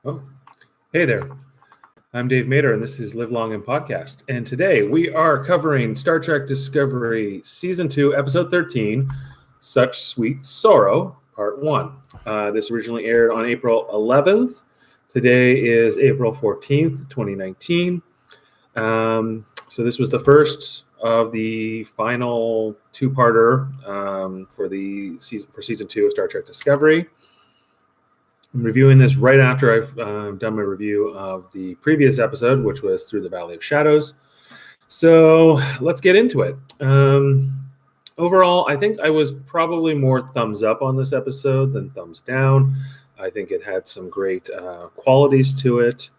Oh, hey there. I'm Dave Mader, and this is Live Long and Podcast. And today we are covering Star Trek Discovery Season 2, Episode 13, Such Sweet Sorrow, Part 1. This originally aired on April 11th. Today is April 14th, 2019. So this was the first of the final two-parter for Season 2 of Star Trek Discovery. I'm reviewing this right after I've done my review of the previous episode, which was Through the Valley of Shadows. So let's get into it. Overall, I think I was probably more thumbs up on this episode than thumbs down. I think it had some great qualities to it.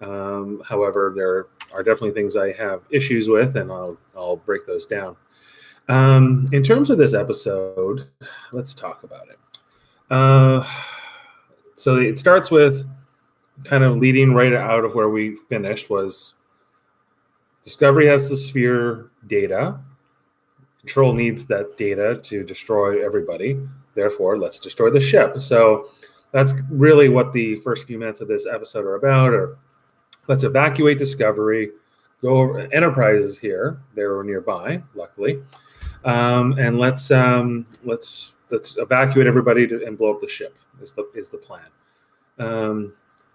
However, there are definitely things I have issues with, and I'll break those down. In terms of this episode, let's talk about it. So it starts with kind of leading right out of where we finished was Discovery has the sphere data. Control needs that data to destroy everybody. Therefore, let's destroy the ship. So that's really what the first few minutes of this episode are about. Or let's evacuate Discovery. Go over, Enterprise is here. They're nearby, luckily. And let's evacuate everybody and blow up the ship. Is the plan.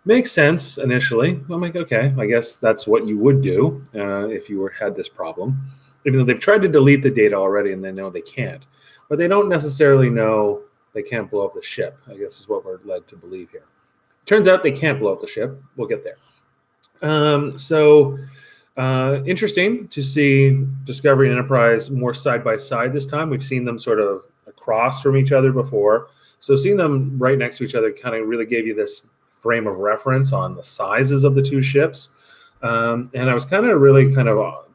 Makes sense initially. I'm like, okay, I guess that's what you would do if you had this problem. Even though they've tried to delete the data already and they know they can't. But they don't necessarily know they can't blow up the ship, I guess is what we're led to believe here. Turns out they can't blow up the ship. We'll get there. Interesting to see Discovery and Enterprise more side by side this time. We've seen them sort of across from each other before. So seeing them right next to each other kind of really gave you this frame of reference on the sizes of the two ships. And I was really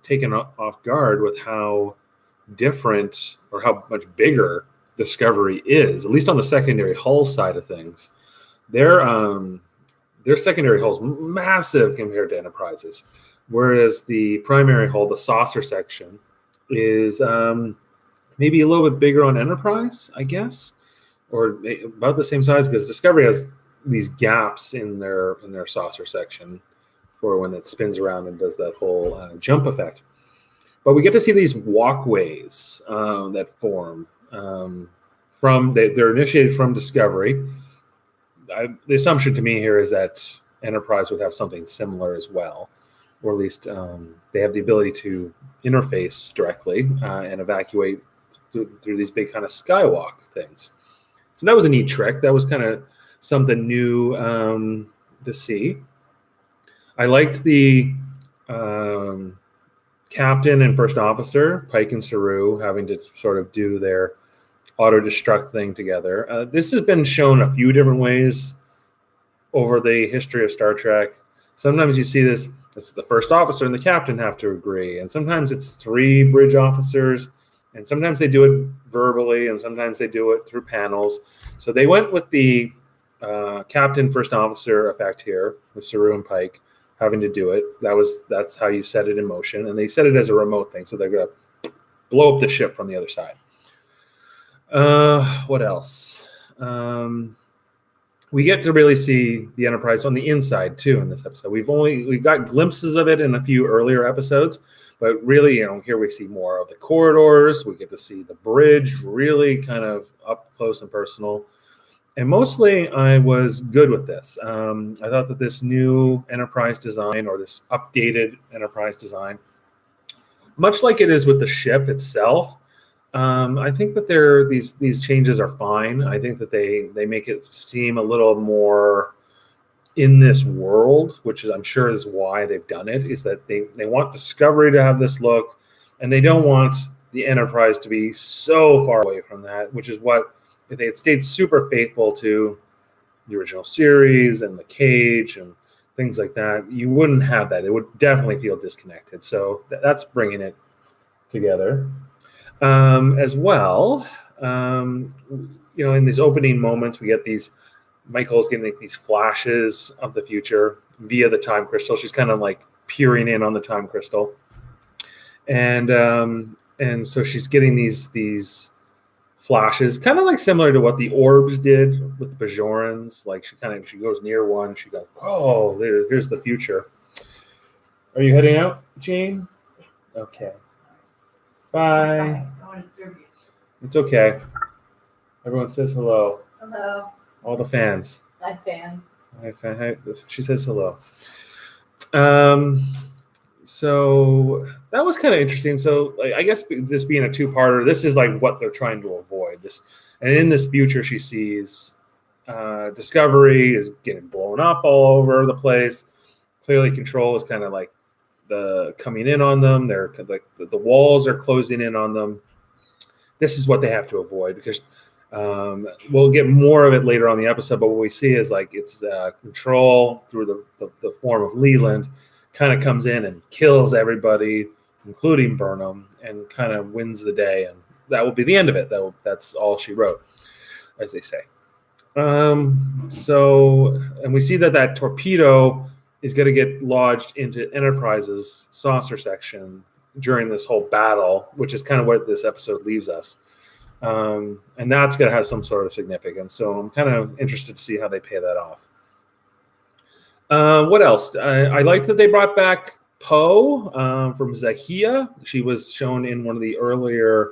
taken off guard with how different or how much bigger Discovery is, at least on the secondary hull side of things. Their secondary hull is massive compared to Enterprise's, whereas the primary hull, the saucer section, is maybe a little bit bigger on Enterprise, I guess, or about the same size, because Discovery has these gaps in their saucer section for when it spins around and does that whole jump effect. But we get to see these walkways that form they're initiated from Discovery. The assumption to me here is that Enterprise would have something similar as well, or at least they have the ability to interface directly and evacuate through these big kind of skywalk things. So that was a neat trick. That was kind of something new to see. I liked the captain and first officer, Pike and Saru, having to sort of do their auto-destruct thing together. This has been shown a few different ways over the history of Star Trek. Sometimes you see this, it's the first officer and the captain have to agree, and sometimes it's three bridge officers, and sometimes they do it verbally, and sometimes they do it through panels. So they went with the captain, first officer effect here, with Saru and Pike having to do it. That's how you set it in motion, and they set it as a remote thing, so they're going to blow up the ship from the other side. What else? We get to really see the Enterprise on the inside too in this episode. We've got glimpses of it in a few earlier episodes, but really, here we see more of the corridors. We get to see the bridge really kind of up close and personal. And mostly I was good with this. I thought that this new Enterprise design, or this updated Enterprise design, much like it is with the ship itself, I think that these changes are fine. I think that they make it seem a little more in this world, which I'm sure is why they've done it, is that they want Discovery to have this look, and they don't want the Enterprise to be so far away from that, which is what, if they had stayed super faithful to the original series and the cage and things like that, you wouldn't have that. It would definitely feel disconnected. So that's bringing it together. As well, in these opening moments, we get Michael's getting these flashes of the future via the time crystal. She's kind of like peering in on the time crystal. And so she's getting these flashes, kind of like similar to what the orbs did with the Bajorans. Like she goes near one, she goes, oh, here's the future. Are you heading out, Jane? Okay. Bye. It's okay. Everyone says hello. Hello. All the fans. Hi, fans. Hi. She says hello. So that was kind of interesting. So I guess this being a two-parter, this is like what they're trying to avoid. And in this future, she sees Discovery is getting blown up all over the place. Clearly, Control is kind of like coming in on them. They're like the walls are closing in on them. This is what they have to avoid because we'll get more of it later on in the episode. But what we see is like it's Control through the form of Leland kind of comes in and kills everybody, including Burnham, and kind of wins the day. And that will be the end of it. That's all she wrote, as they say. And we see that torpedo is going to get lodged into Enterprise's saucer section during this whole battle, which is kind of what this episode leaves us. And that's going to have some sort of significance. So I'm kind of interested to see how they pay that off. What else? I like that they brought back Poe from Zahia. She was shown in one of the earlier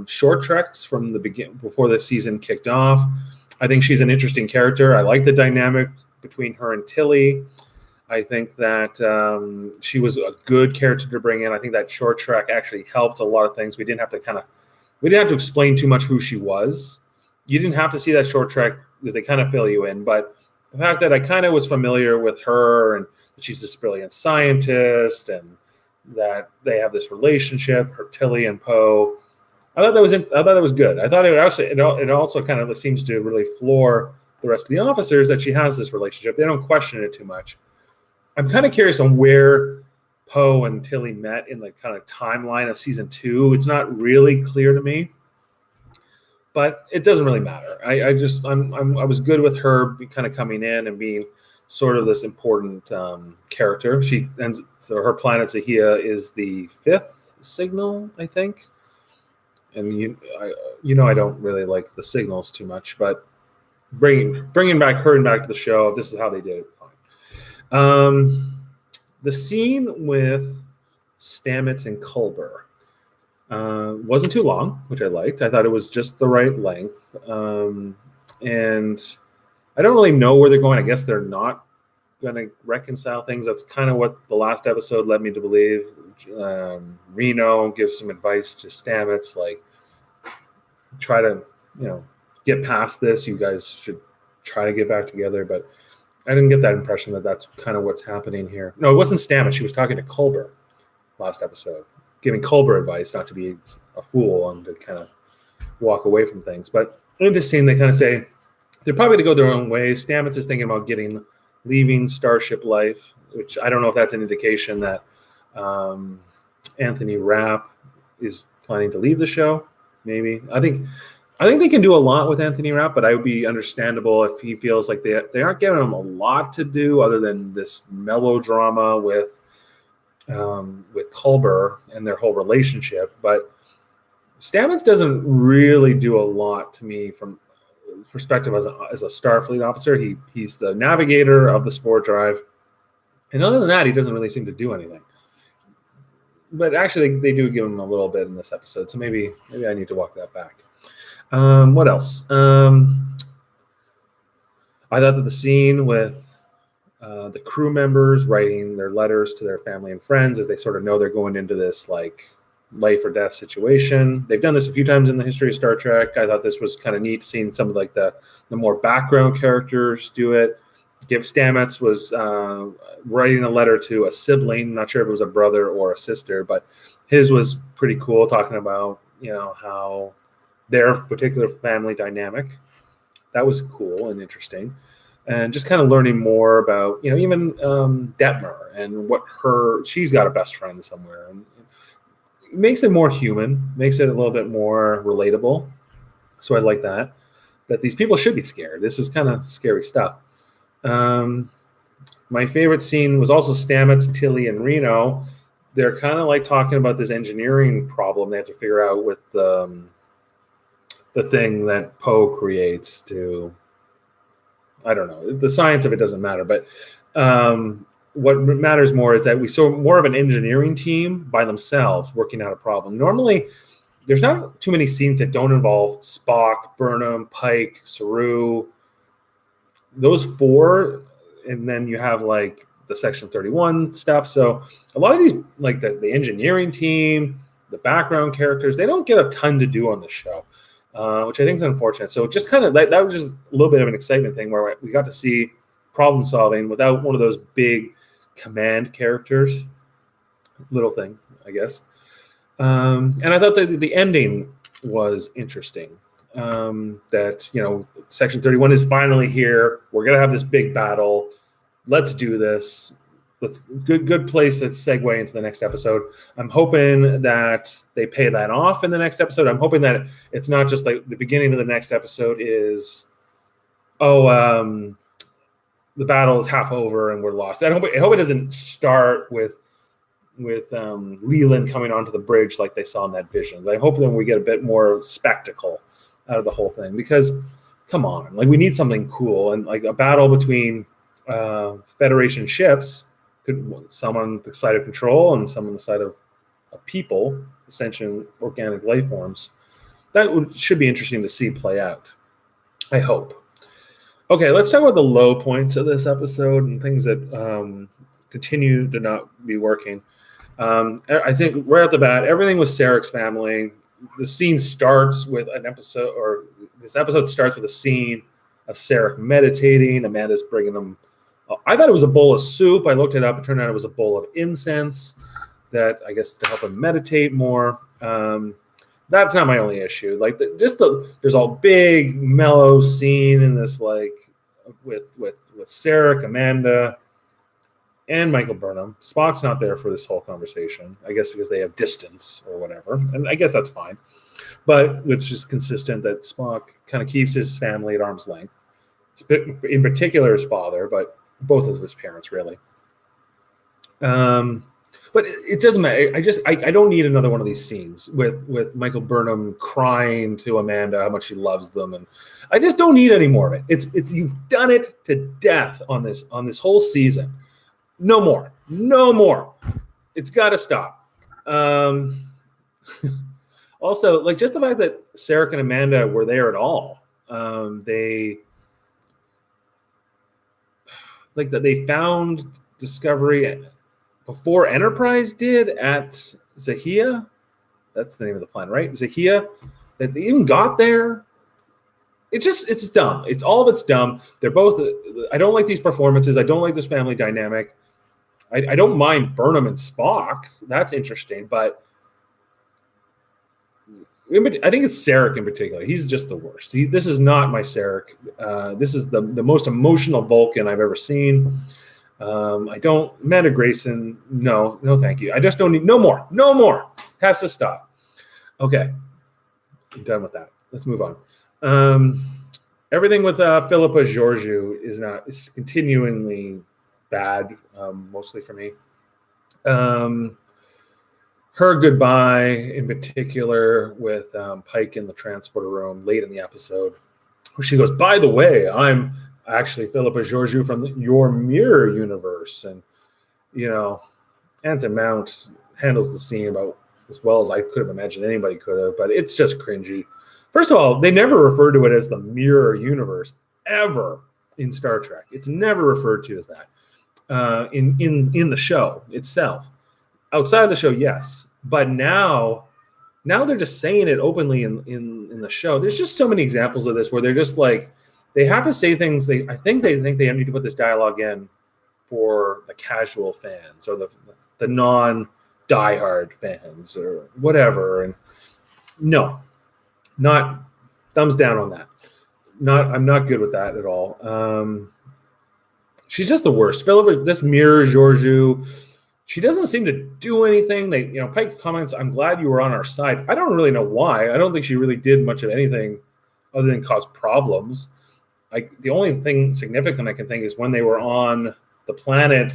short treks from the before the season kicked off. I think she's an interesting character. I like the dynamic between her and Tilly. I think that she was a good character to bring in. I think that short trek actually helped a lot of things. We didn't have to explain too much who she was. You didn't have to see that short trek because they kind of fill you in, but the fact that I kind of was familiar with her and that she's this brilliant scientist and that they have this relationship, her Tilly and Poe, I thought that was good. I thought it also kind of seems to really floor the rest of the officers that she has this relationship. They don't question it too much. I'm kind of curious on where Poe and Tilly met in the kind of timeline of season 2. It's not really clear to me. But it doesn't really matter. I was good with her kind of coming in and being sort of this important character. So her planet Zahia is the 5th signal, I think. And I don't really like the signals too much, but bringing her back to the show, if this is how they did it, fine. The scene with Stamets and Culver. Wasn't too long, which I liked. I thought it was just the right length. And I don't really know where they're going. I guess they're not going to reconcile things. That's kind of what the last episode led me to believe. Reno gives some advice to Stamets, like, try to, get past this. You guys should try to get back together. But I didn't get that impression that that's kind of what's happening here. No, it wasn't Stamets. She was talking to Culver last episode, giving Culver advice not to be a fool and to kind of walk away from things. But in this scene, they kind of say they're probably going to go their own way. Stamets is thinking about leaving Starship Life, which I don't know if that's an indication that Anthony Rapp is planning to leave the show. Maybe. I think they can do a lot with Anthony Rapp, but I would be understandable if he feels like they aren't giving him a lot to do other than this melodrama with Culber and their whole relationship. But Stamets doesn't really do a lot to me from perspective as a Starfleet officer. He's the navigator of the Spore Drive, and other than that, he doesn't really seem to do anything. But actually, they do give him a little bit in this episode, so maybe I need to walk that back. What else? I thought that the scene with the crew members writing their letters to their family and friends as they sort of know they're going into this like life or death situation. They've done this a few times in the history of Star Trek. I thought this was kind of neat, seeing some of like the more background characters do it. Stamets was writing a letter to a sibling. Not sure if it was a brother or a sister, but his was pretty cool, talking about how their particular family dynamic. That was cool and interesting. And just kind of learning more about, even Detmer and she's got a best friend somewhere. And it makes it more human, makes it a little bit more relatable. So I like that these people should be scared. This is kind of scary stuff. My favorite scene was also Stamets, Tilly, and Reno. They're kind of like talking about this engineering problem they have to figure out with the thing that Poe creates to, I don't know, the science of it doesn't matter, but what matters more is that we saw more of an engineering team by themselves working out a problem. Normally, there's not too many scenes that don't involve Spock, Burnham, Pike, Saru, those four, and then you have like the Section 31 stuff. So a lot of these, like the engineering team, the background characters, they don't get a ton to do on the show, which I think is unfortunate. So just kind of that was just a little bit of an excitement thing where we got to see problem solving without one of those big command characters. Little thing, I guess. And I thought that the ending was interesting. That, you know, Section 31 is finally here. We're gonna have this big battle. Let's do this. Good place to segue into the next episode. I'm hoping that they pay that off in the next episode. I'm hoping that it's not just like the beginning of the next episode is, the battle is half over and we're lost. I hope it doesn't start with Leland coming onto the bridge like they saw in that vision. I hope then we get a bit more spectacle out of the whole thing, because come on, like we need something cool, and like a battle between Federation ships, some on the side of control and some on the side of people, sentient organic life forms. That should be interesting to see play out. I hope. Okay, let's talk about the low points of this episode and things that continue to not be working. I think right off the bat, everything with Sarek's family. The scene starts with this episode starts with a scene of Sarek meditating. Amanda's bringing him. I thought it was a bowl of soup. I looked it up. It turned out it was a bowl of incense that, I guess, to help him meditate more. That's not my only issue. Like there's a big mellow scene in this, like with Sarek, Amanda, and Michael Burnham. Spock's not there for this whole conversation, I guess, because they have distance or whatever, and I guess that's fine. But it's just consistent that Spock kind of keeps his family at arm's length, in particular his father, but both of his parents, really. But it doesn't matter. I don't need another one of these scenes with Michael Burnham crying to Amanda how much he loves them, and I just don't need any more of it. It's you've done it to death on this whole season. No more. It's got to stop. Also, like just the fact that Sarek and Amanda were there at all. They found Discovery before Enterprise did at Zahia. That's the name of the planet, right? Zahia. That they even got there. It's dumb. It's all of it's dumb. They're both. I don't like these performances. I don't like this family dynamic. I don't mind Burnham and Spock. That's interesting, but I think it's Sarek in particular. He's just the worst. This is not my Sarek. This is the most emotional Vulcan I've ever seen. Amanda Grayson, no, thank you. I just don't need no more. Has to stop. Okay, I'm done with that. Let's move on. Everything with Philippa Georgiou is continuingly bad, mostly for me. Her goodbye, in particular, with Pike in the transporter room late in the episode, where she goes, "By the way, I'm actually Philippa Georgiou from your mirror universe," and Anson Mount handles the scene about as well as I could have imagined anybody could have, but it's just cringy. First of all, they never refer to it as the mirror universe ever in Star Trek. It's never referred to as that in the show itself. Outside the show, yes, but now they're just saying it openly in the show. There's just so many examples of this where they're just like they have to say things. I think they need to put this dialogue in for the casual fans or the non diehard fans or whatever. And no, not thumbs down on that. I'm not good with that at all. She's just the worst. This mirror Georgiou. She doesn't seem to do anything. Pike comments, "I'm glad you were on our side." I don't really know why. I don't think she really did much of anything other than cause problems. The only thing significant I can think is when they were on the planet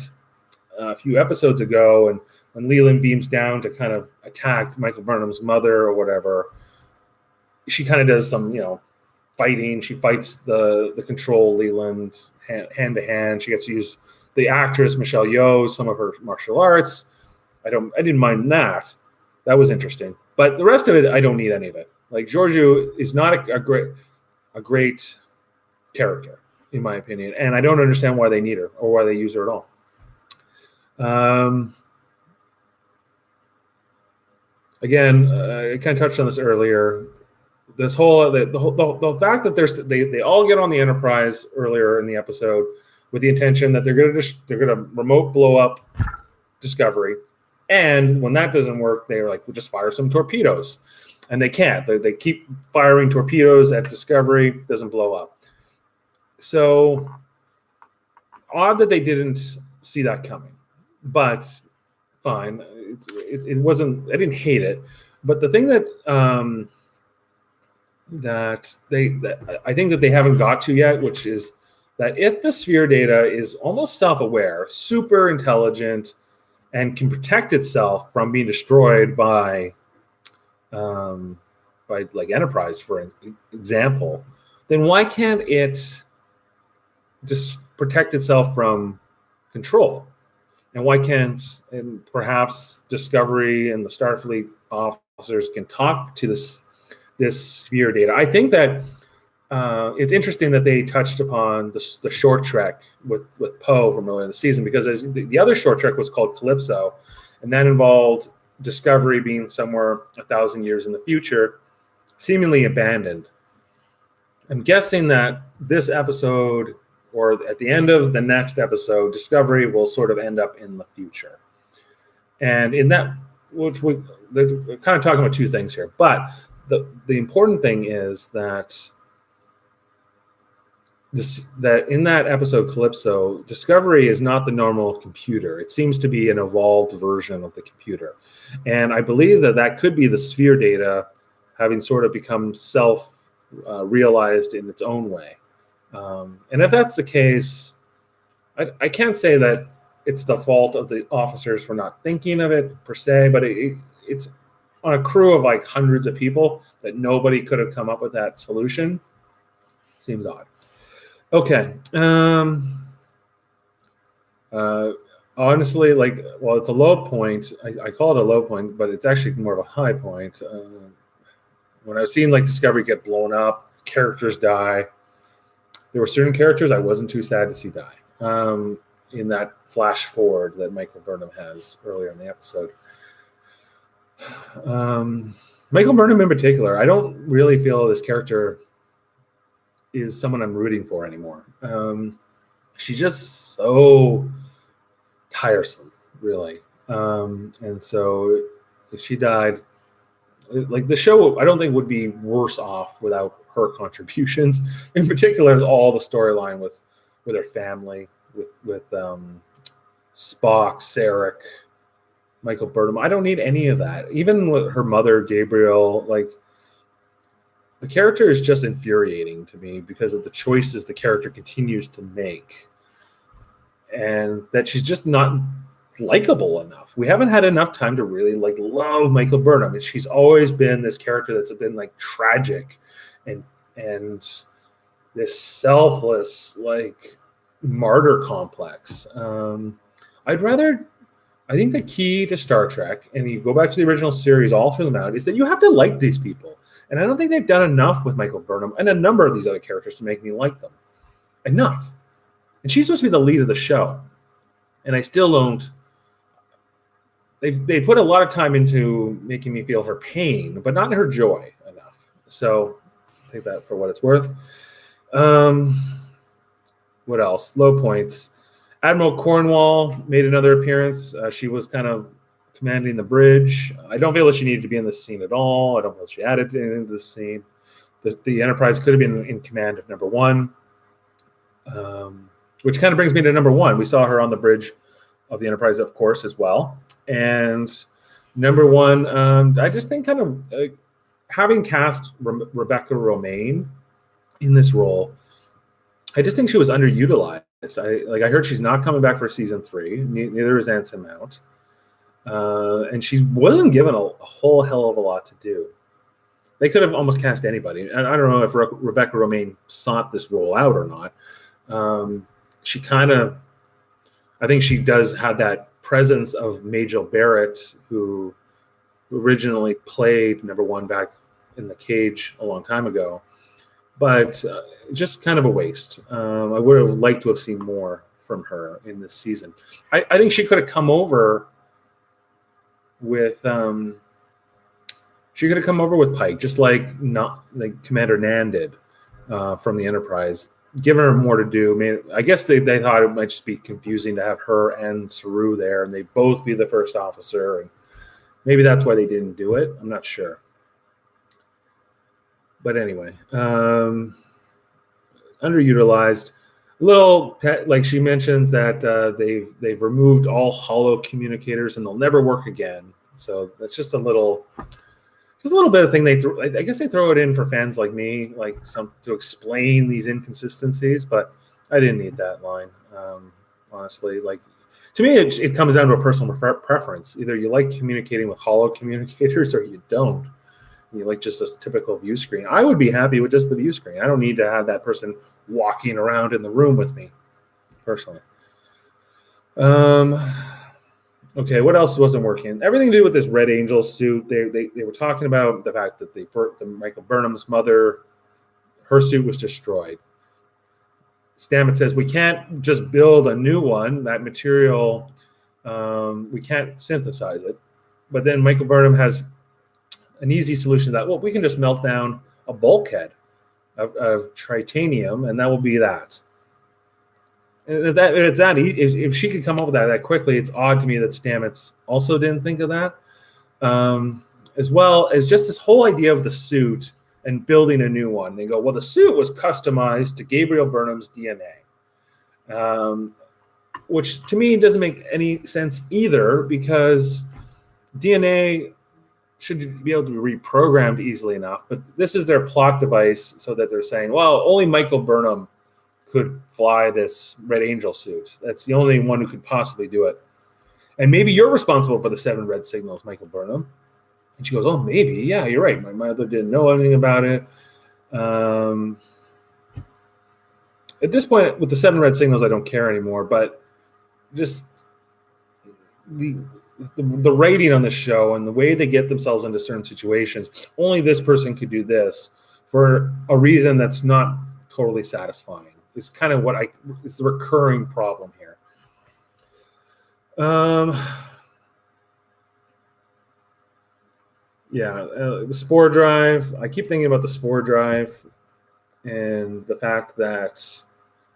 a few episodes ago, and when Leland beams down to kind of attack Michael Burnham's mother or whatever, she kind of does some, fighting. She fights the Control Leland hand to hand. She gets to use the actress Michelle Yeoh, some of her martial arts. I didn't mind that. That was interesting. But the rest of it, I don't need any of it. Like, Georgiou is not a great character, in my opinion, and I don't understand why they need her or why they use her at all. Again, I kind of touched on this earlier. This whole the fact that they all get on the Enterprise earlier in the episode with the intention that they're gonna remote blow up Discovery, and when that doesn't work, they're like, we'll just fire some torpedoes, and they can't. They keep firing torpedoes at Discovery, doesn't blow up. So odd that they didn't see that coming, but fine. It wasn't. I didn't hate it, but the thing that I think that they haven't got to yet, which is that if the sphere data is almost self-aware, super intelligent, and can protect itself from being destroyed by like Enterprise, for example, then why can't it just protect itself from Control? And why can't, and perhaps Discovery and the Starfleet officers can talk to this sphere data? I think that it's interesting that they touched upon the short trek with Poe from earlier in the season, because the other short trek was called Calypso, and that involved Discovery being somewhere 1,000 years in the future, seemingly abandoned. I'm guessing that this episode, or at the end of the next episode, Discovery will sort of end up in the future. And in that, we're kind of talking about two things here, but the important thing is that that in that episode Calypso, Discovery is not the normal computer. It seems to be an evolved version of the computer. And I believe that could be the sphere data having sort of become self-realized in its own way. And if that's the case, I can't say that it's the fault of the officers for not thinking of it per se, but it's on a crew of like hundreds of people that nobody could have come up with that solution. Seems odd. Okay. Honestly, it's a low point. I call it a low point, but it's actually more of a high point. When I've seen Discovery get blown up, characters die, there were certain characters I wasn't too sad to see die. In that flash forward that Michael Burnham has earlier in the episode. Michael Burnham in particular, I don't really feel this character is someone I'm rooting for anymore. She's just so tiresome, really. And so if she died, the show, I don't think would be worse off without her contributions. In particular, all the storyline with her family, with Spock, Sarek, Michael Burnham. I don't need any of that. Even with her mother, Gabriel, the character is just infuriating to me because of the choices the character continues to make. And that she's just not likable enough. We haven't had enough time to really love Michael Burnham. She's always been this character that's been tragic and this selfless martyr complex. I think the key to Star Trek, and you go back to the original series all through them out, is that you have to like these people. And I don't think they've done enough with Michael Burnham and a number of these other characters to make me like them. Enough. And she's supposed to be the lead of the show. And I still don't. They put a lot of time into making me feel her pain, but not her joy enough. So take that for what it's worth. What else? Low points. Admiral Cornwall made another appearance. She was kind of commanding the bridge. I don't feel that she needed to be in this scene at all. I don't feel she added anything to the scene. The Enterprise could have been in command of number one, which kind of brings me to number one. We saw her on the bridge of the Enterprise, of course, as well. And number one, I just think kind of having cast Rebecca Romijn in this role, I just think she was underutilized. I heard she's not coming back for season 3. Neither is Anson Mount. And she wasn't given a whole hell of a lot to do. They could have almost cast anybody. And I don't know if Rebecca Romijn sought this role out or not. She kind of, I think she does have that presence of Majel Barrett, who originally played number one back in the Cage a long time ago. But just kind of a waste. I would have liked to have seen more from her in this season. I think she could have come over with Pike, just like Commander Nan did from the Enterprise, giving her more to do. I guess they thought it might just be confusing to have her and Saru there, and they both be the first officer, and maybe that's why they didn't do it. I'm not sure. But anyway, underutilized. Like she mentions that they've removed all hollow communicators and they'll never work again. So that's just a little bit of thing they throw. I guess they throw it in for fans like me, to explain these inconsistencies. But I didn't need that line, honestly. Like, to me, it comes down to a personal preference. Either you like communicating with hollow communicators or you don't. You like just a typical view screen. I would be happy with just the view screen. I don't need to have that person walking around in the room with me, personally. Okay, what else wasn't working? Everything to do with this Red Angel suit. They were talking about the fact that the Michael Burnham's mother, her suit was destroyed. Stamets says, we can't just build a new one. That material, we can't synthesize it. But then Michael Burnham has an easy solution to that. Well, we can just melt down a bulkhead of titanium, and that will be that. And if she could come up with that quickly, it's odd to me that Stamets also didn't think of that. As well as just this whole idea of the suit and building a new one. They go, well, the suit was customized to Gabriel Burnham's DNA, which to me doesn't make any sense either, because DNA should be able to be reprogrammed easily enough. But this is their plot device, so that they're saying, well, only Michael Burnham could fly this Red Angel suit. That's the only one who could possibly do it. And maybe you're responsible for the 7 red signals, Michael Burnham. And she goes, oh, maybe. Yeah, you're right. My mother didn't know anything about it. At this point, with the 7 red signals, I don't care anymore. But just the rating on the show and the way they get themselves into certain situations, only this person could do this for a reason that's not totally satisfying. It's kind of it's the recurring problem here. The Spore Drive. I keep thinking about the Spore Drive and the fact that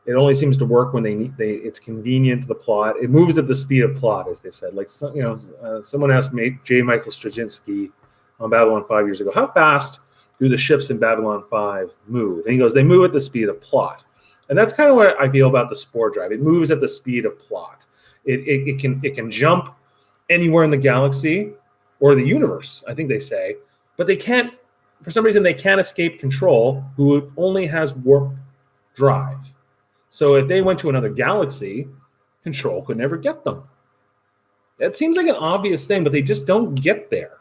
it only seems to work when it's convenient to the plot. It moves at the speed of plot, as they said. Like, someone asked J. Michael Straczynski on Babylon 5 years ago, how fast do the ships in Babylon 5 move? And he goes, they move at the speed of plot. And that's kind of what I feel about the Spore Drive. It moves at the speed of plot. It can jump anywhere in the galaxy or the universe, I think they say, but they can't, for some reason, they can't escape Control, who only has warp drive. So if they went to another galaxy, Control could never get them. It seems like an obvious thing, but they just don't get there.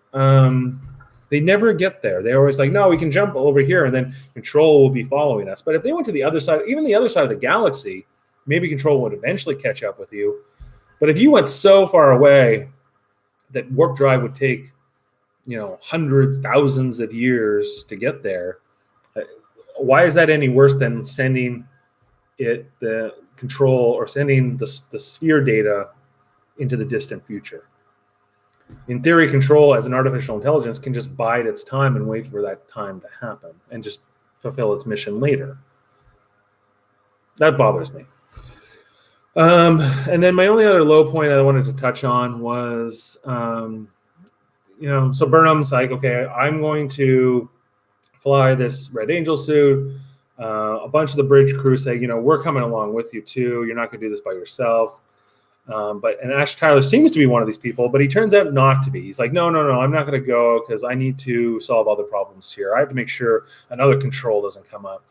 They never get there. They're always like, no, we can jump over here, and then Control will be following us. But if they went to the other side, even the other side of the galaxy, maybe Control would eventually catch up with you. But if you went so far away that warp drive would take, hundreds, thousands of years to get there, why is that any worse than sending the Control or sending the sphere data into the distant future? In theory, Control as an artificial intelligence can just bide its time and wait for that time to happen and just fulfill its mission later. That bothers me. And then my only other low point I wanted to touch on was, so Burnham's like, okay, I'm going to fly this Red Angel suit. A bunch of the bridge crew say, we're coming along with you too. You're not going to do this by yourself. And Ash Tyler seems to be one of these people, but he turns out not to be. He's like, no, I'm not going to go because I need to solve other problems here. I have to make sure another Control doesn't come up.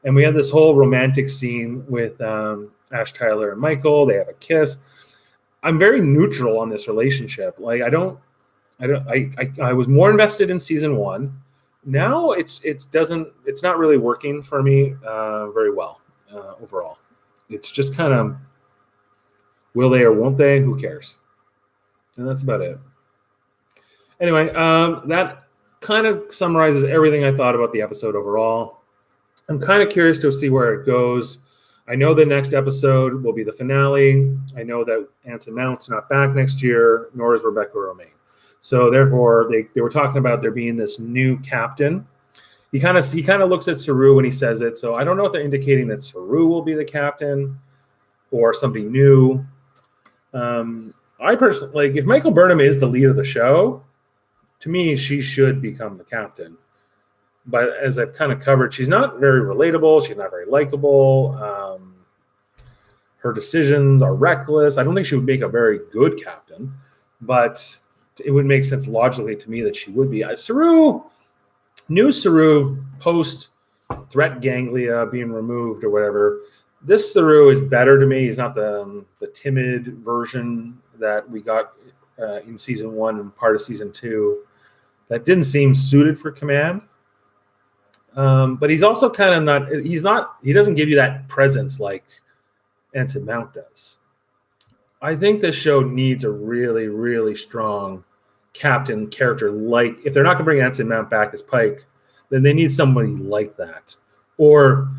And we have this whole romantic scene with Ash Tyler and Michael. They have a kiss. I'm very neutral on this relationship. Like, I was more invested in season 1. Now it's not really working for me very well overall. It's just kind of will they or won't they? Who cares? And that's about it. Anyway, that kind of summarizes everything I thought about the episode overall. I'm kind of curious to see where it goes. I know the next episode will be the finale. I know that Anson Mount's not back next year, nor is Rebecca Romaine. So therefore, they were talking about there being this new captain. He kind of looks at Saru when he says it. So I don't know if they're indicating that Saru will be the captain or somebody new. I personally, like, if Michael Burnham is the lead of the show, to me, she should become the captain. But as I've kind of covered, she's not very relatable. She's not very likable. Her decisions are reckless. I don't think she would make a very good captain, but it would make sense logically to me that she would be. New Saru post threat ganglia being removed or whatever. This Saru is better to me. He's not the timid version that we got in season 1 and part of season 2. That didn't seem suited for command. But he's also kind of not. He doesn't give you that presence like Anson Mount does. I think this show needs a really, really strong captain character. Like, if they're not going to bring Anson Mount back as Pike, then they need somebody like that. Or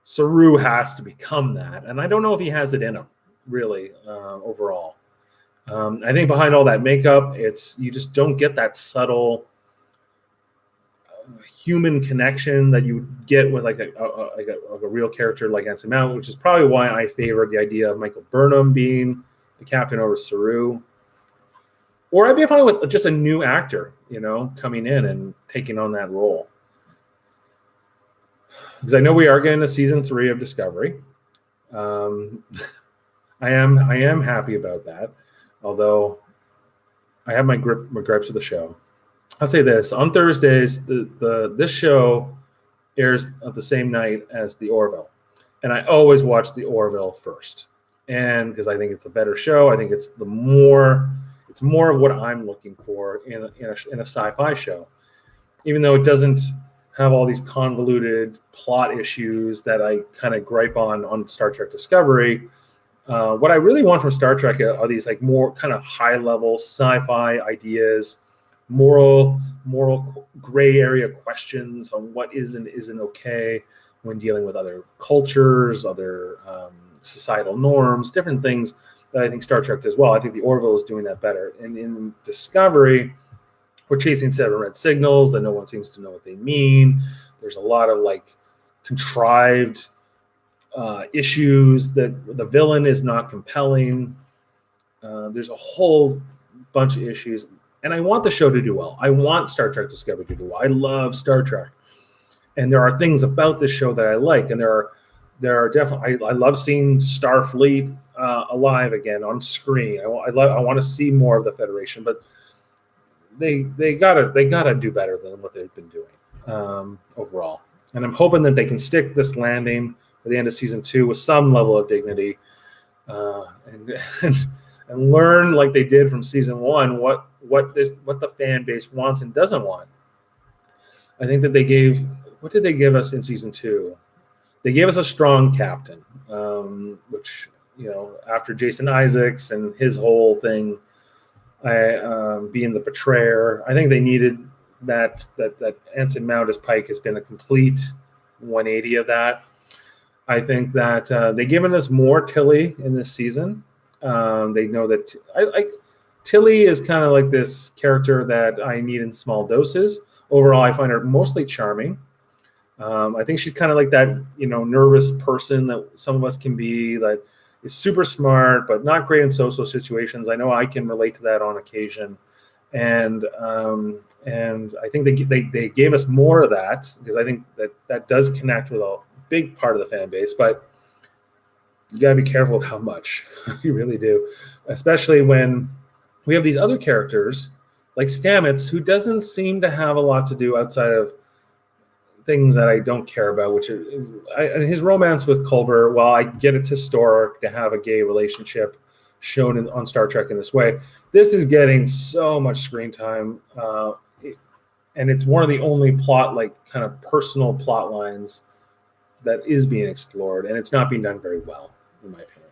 Saru has to become that. And I don't know if he has it in him, really, overall. I think behind all that makeup, you just don't get that subtle human connection that you get with like a real character like Anson Mount, which is probably why I favor the idea of Michael Burnham being the captain over Saru. Or I'd be fine with just a new actor, coming in and taking on that role. Because I know we are getting to season 3 of Discovery. I am happy about that, although I have my gripes with the show. I'll say this: on Thursdays, this show airs at the same night as the Orville, and I always watch the Orville first, and because I think it's a better show. I think it's more of what I'm looking for in a sci-fi show, even though it doesn't have all these convoluted plot issues that I kind of gripe on Star Trek Discovery. What I really want from Star Trek are these like more kind of high-level sci-fi ideas. Moral gray area questions on what is and isn't okay when dealing with other cultures, other societal norms, different things that I think Star Trek does well. I think the Orville is doing that better. And in Discovery, we're chasing 7 red signals that no one seems to know what they mean. There's a lot of like contrived issues that the villain is not compelling. There's a whole bunch of issues. And I want the show to do well. I want Star Trek Discovery to do well. I love Star Trek. And there are things about this show that I like. And there are definitely, I love seeing Starfleet alive again on screen. I want to see more of the Federation, but they gotta do better than what they've been doing overall. And I'm hoping that they can stick this landing at the end of season 2 with some level of dignity, and learn like they did from season 1 what the fan base wants and doesn't want. I think that what did they give us in season 2? They gave us a strong captain, which, after Jason Isaacs and his whole thing, being the betrayer, I think they needed that Anson Mount as Pike has been a complete 180 of that. I think that they've given us more Tilly in this season. They know that Tilly is kind of like this character that I need in small doses. Overall, I find her mostly charming. I think she's kind of like that, nervous person that some of us can be, that is super smart, but not great in social situations. I know I can relate to that on occasion. And I think they gave us more of that, because I think that does connect with a big part of the fan base, but you got to be careful with how much. You really do, especially when we have these other characters like Stamets, who doesn't seem to have a lot to do outside of things that I don't care about, which is his romance with Culver. While I get it's historic to have a gay relationship shown on Star Trek in this way, this is getting so much screen time. and it's one of the only kind of personal plot lines that is being explored, and it's not being done very well, in my opinion.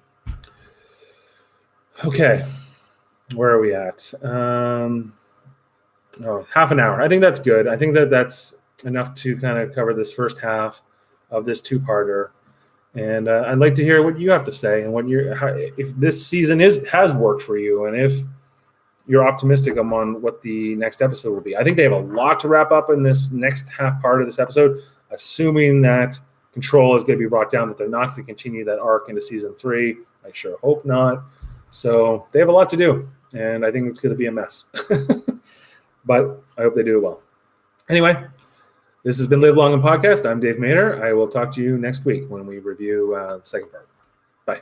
Okay, where are we at? Half an hour. I think that's good. I think that's enough to kind of cover this first half of this two-parter. And I'd like to hear what you have to say and if this season has worked for you, and if you're optimistic on what the next episode will be. I think they have a lot to wrap up in this next half part of this episode, assuming that Control is going to be brought down, that they're not going to continue that arc into season 3. I sure hope not. So they have a lot to do, and I think it's going to be a mess. But I hope they do it well. Anyway, this has been Live Long and Podcast. I'm Dave Maynor. I will talk to you next week when we review the second part. Bye.